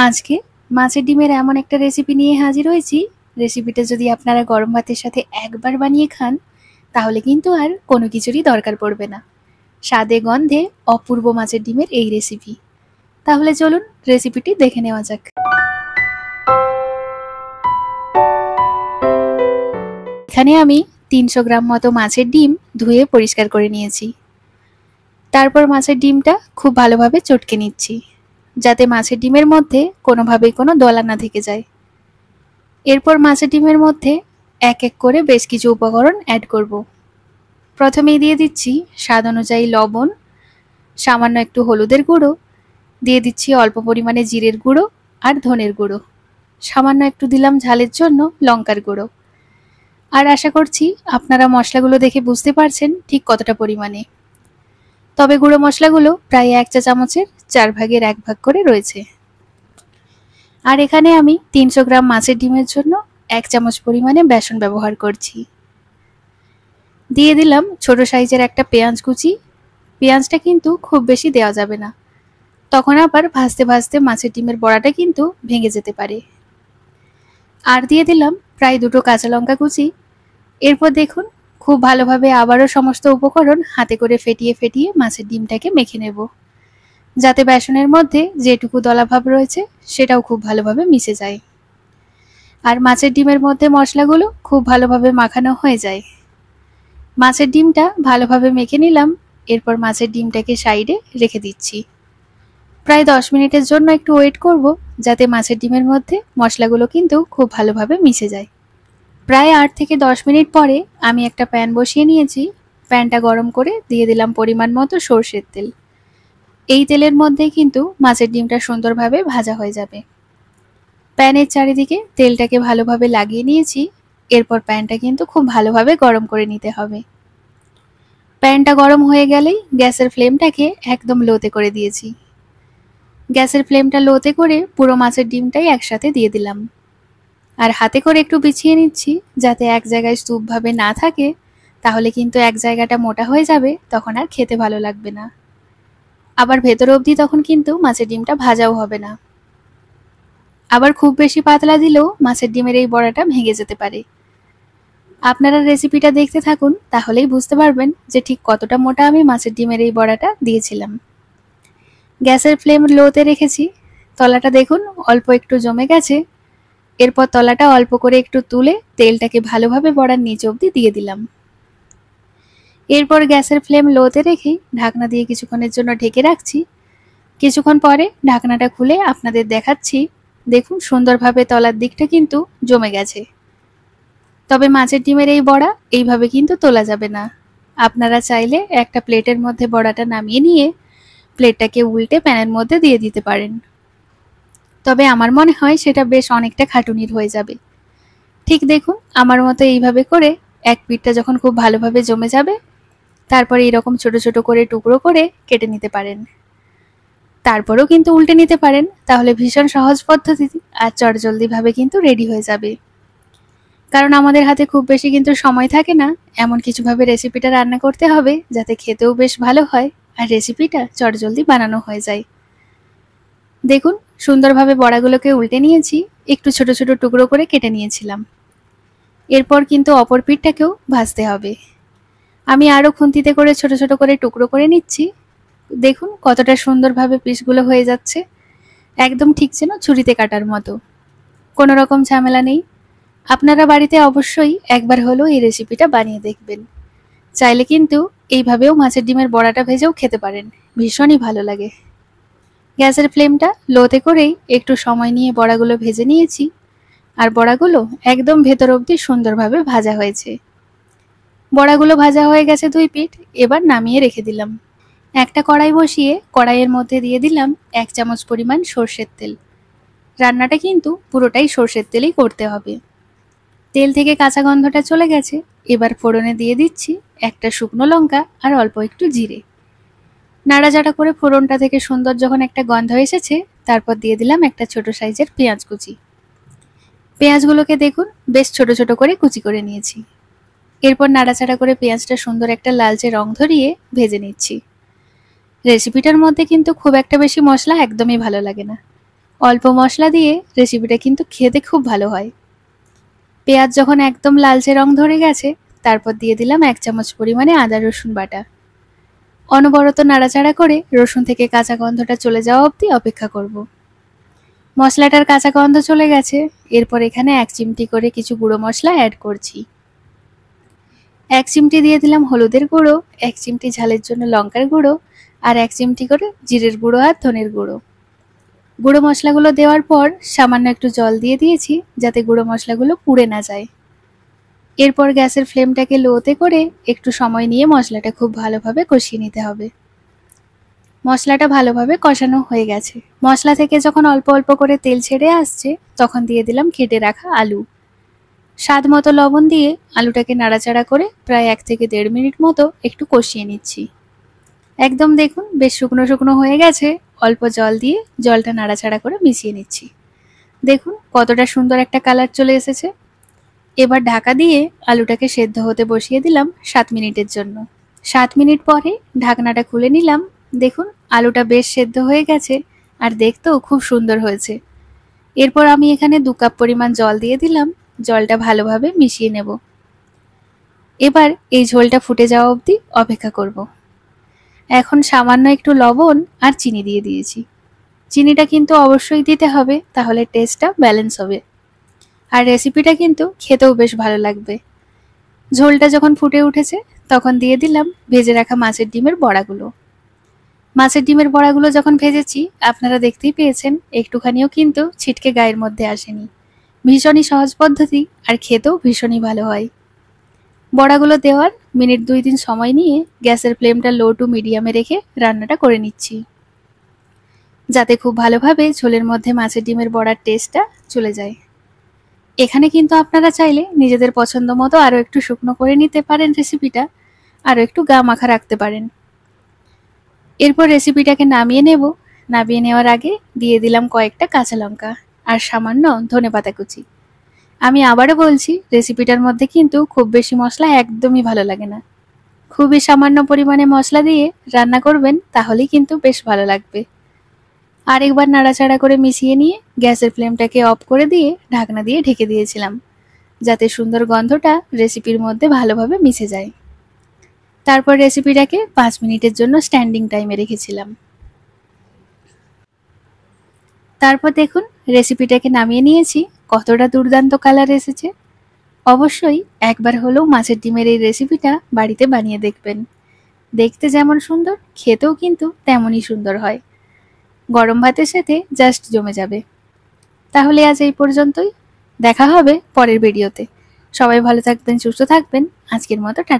আজকে মাছের ডিমের এমন একটা রেসিপি নিয়ে হাজির হয়েছি। রেসিপিটা যদি আপনারা গরম ভাতের সাথে একবার বানিয়ে খান তাহলে কিন্তু আর কোনো কিছুরই দরকার পড়বে না। স্বাদে গন্ধে অপূর্ব মাছের ডিমের এই রেসিপি। তাহলে চলুন রেসিপিটি দেখে নেওয়া যাক। এখানে আমি 300 গ্রাম মতো মাছের ডিম ধুয়ে পরিষ্কার করে নিয়েছি। তারপর মাছের ডিমটা খুব ভালোভাবে চটকে নিচ্ছি, যাতে মাছের ডিমের মধ্যে কোনোভাবেই কোনো দলা না থেকে যায়। এরপর মাছের ডিমের মধ্যে এক এক করে বেশ কিছু উপকরণ অ্যাড করব। প্রথমেই দিয়ে দিচ্ছি স্বাদ অনুযায়ী লবণ, সামান্য একটু হলুদের গুঁড়ো, দিয়ে দিচ্ছি অল্প পরিমাণে জিরের গুঁড়ো আর ধনের গুঁড়ো, সামান্য একটু দিলাম ঝালের জন্য লঙ্কার গুঁড়ো। আর আশা করছি আপনারা মশলাগুলো দেখে বুঝতে পারছেন ঠিক কতটা পরিমাণে। তবে গুঁড়ো মশলাগুলো প্রায় 1 চা চামচের 4 ভাগের 1 ভাগ করে রয়েছে। আর এখানে আমি 300 গ্রাম মাছের ডিমের জন্য 1 চামচ পরিমাণে বেসন ব্যবহার করছি। দিয়ে দিলাম ছোট সাইজের একটা পেঁয়াজ কুচি। পেঁয়াজটা কিন্তু খুব বেশি দেওয়া যাবে না, তখন আবার ভাজতে ভাজতে মাছের ডিমের বড়াটা কিন্তু ভেঙে যেতে পারে। আর দিয়ে দিলাম প্রায় 2টো কাঁচা লঙ্কা কুচি। এরপর দেখুন খুব ভালোভাবে আবারও সমস্ত উপকরণ হাতে করে ফেটিয়ে ফেটিয়ে মাছের ডিমটাকে মেখে নেব, যাতে বেসনের মধ্যে যেটুকু দলাভাব রয়েছে সেটাও খুব ভালোভাবে মিশে যায় আর মাছের ডিমের মধ্যে মশলাগুলো খুব ভালোভাবে মাখানো হয়ে যায়। মাছের ডিমটা ভালোভাবে মেখে নিলাম। এরপর মাছের ডিমটাকে সাইডে রেখে দিচ্ছি। প্রায় 10 মিনিটের জন্য একটু ওয়েট করব, যাতে মাছের ডিমের মধ্যে মশলাগুলো কিন্তু খুব ভালোভাবে মিশে যায়। প্রায় 8 থেকে 10 মিনিট পরে আমি একটা প্যান বসিয়ে নিয়েছি। প্যানটা গরম করে দিয়ে দিলাম পরিমাণ মতো সরষের তেল। এই তেলের মধ্যে কিন্তু মাছের ডিমটা সুন্দরভাবে ভাজা হয়ে যাবে। প্যানের চারিদিকে তেলটাকে ভালোভাবে লাগিয়ে নিয়েছি। এরপর প্যানটা কিন্তু খুব ভালোভাবে গরম করে নিতে হবে। প্যানটা গরম হয়ে গেলেই গ্যাসের ফ্লেমটাকে একদম লোতে করে দিয়েছি। গ্যাসের ফ্লেমটা লোতে করে পুরো মাছের ডিমটাই একসাথে দিয়ে দিলাম। আর হাতে করে একটু বিছিয়ে নিচ্ছি, যাতে এক জায়গায় স্তূপভাবে না থাকে, তাহলে কিন্তু এক জায়গাটা মোটা হয়ে যাবে, তখন আর খেতে ভালো লাগবে না। আবার ভেতর অবধি তখন কিন্তু মাছের ডিমটা ভাজাও হবে না। আবার খুব বেশি পাতলা দিলেও মাছের ডিমের এই বড়াটা ভেঙে যেতে পারে। আপনারা রেসিপিটা দেখতে থাকুন, তাহলেই বুঝতে পারবেন যে ঠিক কতটা মোটা আমি মাছের ডিমের এই বড়াটা দিয়েছিলাম। গ্যাসের ফ্লেম লোতে রেখেছি। তলাটা দেখুন অল্প একটু জমে গেছে। এরপর তলাটা অল্প করে একটু তুলে তেলটাকে ভালোভাবে বড়ার নিচ অবধি দিয়ে দিলাম। এরপর গ্যাসের ফ্লেম লোতে রেখে ঢাকনা দিয়ে কিছুক্ষণের জন্য ঢেকে রাখছি। কিছুক্ষণ পরে ঢাকনাটা খুলে আপনাদের দেখাচ্ছি। দেখুন সুন্দরভাবে তলার দিকটা কিন্তু জমে গেছে। তবে মাছের ডিমের এই বড়া এইভাবে কিন্তু তোলা যাবে না। আপনারা চাইলে একটা প্লেটের মধ্যে বড়াটা নামিয়ে নিয়ে প্লেটটাকে উল্টে প্যানের মধ্যে দিয়ে দিতে পারেন। তবে আমার মনে হয় সেটা বেশ অনেকটা খাটুনির হয়ে যাবে। ঠিক দেখুন আমার মতো এইভাবে করে এক পিঠটা যখন খুব ভালোভাবে জমে যাবে, তারপরে এরকম ছোট ছোট করে টুকরো করে কেটে নিতে পারেন। তারপরেও কিন্তু উল্টে নিতে পারেন, তাহলে ভীষণ সহজ পদ্ধতি আর চটজলদিভাবে কিন্তু রেডি হয়ে যাবে। কারণ আমাদের হাতে খুব বেশি কিন্তু সময় থাকে না, এমন কিছুভাবে রেসিপিটা রান্না করতে হবে যাতে খেতেও বেশ ভালো হয় আর রেসিপিটা চটজলদি বানানো হয়ে যায়। দেখুন সুন্দরভাবে বড়াগুলোকে উল্টে নিয়েছি, একটু ছোট ছোট টুকরো করে কেটে নিয়েছিলাম। এরপর কিন্তু অপর পিঠটাকেও ভাজতে হবে। আমি আরও খুন্তিতে করে ছোট ছোট করে টুকরো করে নিচ্ছি। দেখুন কতটা সুন্দরভাবে পিসগুলো হয়ে যাচ্ছে, একদম ঠিক যেন ছুরিতে কাটার মতো। কোনো রকম ঝামেলা নেই। আপনারা বাড়িতে অবশ্যই একবার হলেও এই রেসিপিটা বানিয়ে দেখবেন। চাইলে কিন্তু এইভাবেও মাছের ডিমের বড়াটা ভেজেও খেতে পারেন, ভীষণই ভালো লাগে। গ্যাসের ফ্লেমটা লোতে করেই একটু সময় নিয়ে বড়াগুলো ভেজে নিয়েছি। আর বড়াগুলো একদম ভেতর অবধি সুন্দরভাবে ভাজা হয়েছে। বড়াগুলো ভাজা হয়ে গেছে 2 পিঠ। এবার নামিয়ে রেখে দিলাম। একটা কড়াই বসিয়ে কড়াইয়ের মধ্যে দিয়ে দিলাম 1 চামচ পরিমাণ সরষের তেল। রান্নাটা কিন্তু পুরোটাই সরষের তেলেই করতে হবে। তেল থেকে কাঁচা গন্ধটা চলে গেছে। এবার ফোড়নে দিয়ে দিচ্ছি একটা শুকনো লঙ্কা আর অল্প একটু জিরে। নাড়াচাড়া করে ফোড়নটা থেকে সুন্দর যখন একটা গন্ধ এসেছে, তারপর দিয়ে দিলাম একটা ছোট সাইজের পেঁয়াজ কুচি। পেঁয়াজগুলোকে দেখুন বেশ ছোট ছোট করে কুচি করে নিয়েছি। এরপর নাড়াচাড়া করে পেঁয়াজটা সুন্দর একটা লালচে রং ধরিয়ে ভেজে নিচ্ছি। রেসিপিটার মধ্যে কিন্তু খুব একটা বেশি মশলা একদমই ভালো লাগে না। অল্প মশলা দিয়ে রেসিপিটা কিন্তু খেতে খুব ভালো হয়। পেঁয়াজ যখন একদম লালচে রং ধরে গেছে, তারপর দিয়ে দিলাম 1 চামচ পরিমাণে আদা রসুন বাটা। অনবরত নাড়াচাড়া করে রসুন থেকে কাঁচা গন্ধটা চলে যাওয়া অবধি অপেক্ষা করব। মশলাটার কাঁচা গন্ধ চলে গেছে, এরপর এখানে 1 চিমটি করে কিছু গুঁড়ো মশলা অ্যাড করছি। 1 চিমটি দিয়ে দিলাম হলুদের গুঁড়ো, 1 চিমটি ঝালের জন্য লঙ্কার গুঁড়ো, আর 1 চিমটি করে জিরের গুঁড়ো আর ধনের গুঁড়ো। গুঁড়ো মশলাগুলো দেওয়ার পর সামান্য একটু জল দিয়ে দিয়েছি, যাতে গুঁড়ো মশলাগুলো পুড়ে না যায়। এরপর গ্যাসের ফ্লেমটাকে লোতে করে একটু সময় নিয়ে মশলাটা খুব ভালোভাবে কষিয়ে নিতে হবে। মশলাটা ভালোভাবে কষানো হয়ে গেছে। মশলা থেকে যখন অল্প অল্প করে তেল ছেড়ে আসছে, তখন দিয়ে দিলাম কেটে রাখা আলু। স্বাদ মতো লবণ দিয়ে আলুটাকে নাড়াচাড়া করে প্রায় 1 থেকে 1.5 মিনিট মতো একটু কষিয়ে নিচ্ছি। একদম দেখুন বেশ শুকনো শুকনো হয়ে গেছে। অল্প জল দিয়ে জলটা নাড়াচাড়া করে মিশিয়ে নিচ্ছি। দেখুন কতটা সুন্দর একটা কালার চলে এসেছে। এবার ঢাকা দিয়ে আলুটাকে সেদ্ধ হতে বসিয়ে দিলাম 7 মিনিটের জন্য। 7 মিনিট পরে ঢাকনাটা খুলে নিলাম। দেখুন আলুটা বেশ সেদ্ধ হয়ে গেছে আর দেখতেও খুব সুন্দর হয়েছে। এরপর আমি এখানে 2 কাপ পরিমাণ জল দিয়ে দিলাম। জলটা ভালোভাবে মিশিয়ে নেব। এবার এই ঝোলটা ফুটে যাওয়া অবধি অপেক্ষা করব। এখন সামান্য একটু লবণ আর চিনি দিয়ে দিয়েছি। চিনিটা কিন্তু অবশ্যই দিতে হবে, তাহলে টেস্টটা ব্যালেন্স হবে। আর রেসিপিটা কিন্তু খেতেও বেশ ভালো লাগবে। ঝোলটা যখন ফুটে উঠেছে, তখন দিয়ে দিলাম ভেজে রাখা মাছের ডিমের বড়াগুলো। মাছের ডিমের বড়াগুলো যখন ভেজেছি, আপনারা দেখতেই পেয়েছেন একটুখানিও কিন্তু ছিটকে গায়ের মধ্যে আসেনি। ভীষণই সহজ পদ্ধতি আর খেতেও ভীষণই ভালো হয়। বড়াগুলো দেওয়ার মিনিট 2-3 সময় নিয়ে গ্যাসের ফ্লেমটা লো টু মিডিয়ামে রেখে রান্নাটা করে নিচ্ছি, যাতে খুব ভালোভাবে ঝোলের মধ্যে মাছের ডিমের বড়ার টেস্টটা চলে যায়। এখানে কিন্তু আপনারা চাইলে নিজেদের পছন্দ মতো আরও একটু শুকনো করে নিতে পারেন রেসিপিটা, আরও একটু গা মাখা রাখতে পারেন। এরপর রেসিপিটাকে নামিয়ে নেব। নামিয়ে নেওয়ার আগে দিয়ে দিলাম কয়েকটা কাঁচা লঙ্কা আর সামান্য ধনেপাতা কুচি। আমি আবারও বলছি, রেসিপিটার মধ্যে কিন্তু খুব বেশি মশলা একদমই ভালো লাগে না। খুবই সামান্য পরিমাণে মশলা দিয়ে রান্না করবেন, তাহলেই কিন্তু বেশ ভালো লাগবে। আরেকবার নাড়াচাড়া করে মিশিয়ে নিয়ে গ্যাসের ফ্লেমটাকে অফ করে দিয়ে ঢাকনা দিয়ে ঢেকে দিয়েছিলাম, যাতে সুন্দর গন্ধটা রেসিপির মধ্যে ভালোভাবে মিশে যায়। তারপর রেসিপিটাকে 5 মিনিটের জন্য স্ট্যান্ডিং টাইমে রেখেছিলাম। তারপর দেখুন রেসিপিটাকে নামিয়ে নিয়েছি। কতটা দুর্দান্ত কালার এসেছে। অবশ্যই একবার হলেও মাছের ডিমের এই রেসিপিটা বাড়িতে বানিয়ে দেখবেন। দেখতে যেমন সুন্দর, খেতেও কিন্তু তেমনই সুন্দর হয়। গরম ভাতের সাথে জাস্ট জমে যাবে। তাহলে আজ এই পর্যন্তই। দেখা হবে পরের ভিডিওতে। সবাই ভালো থাকবেন, সুস্থ থাকবেন। আজকের মতো টাটা।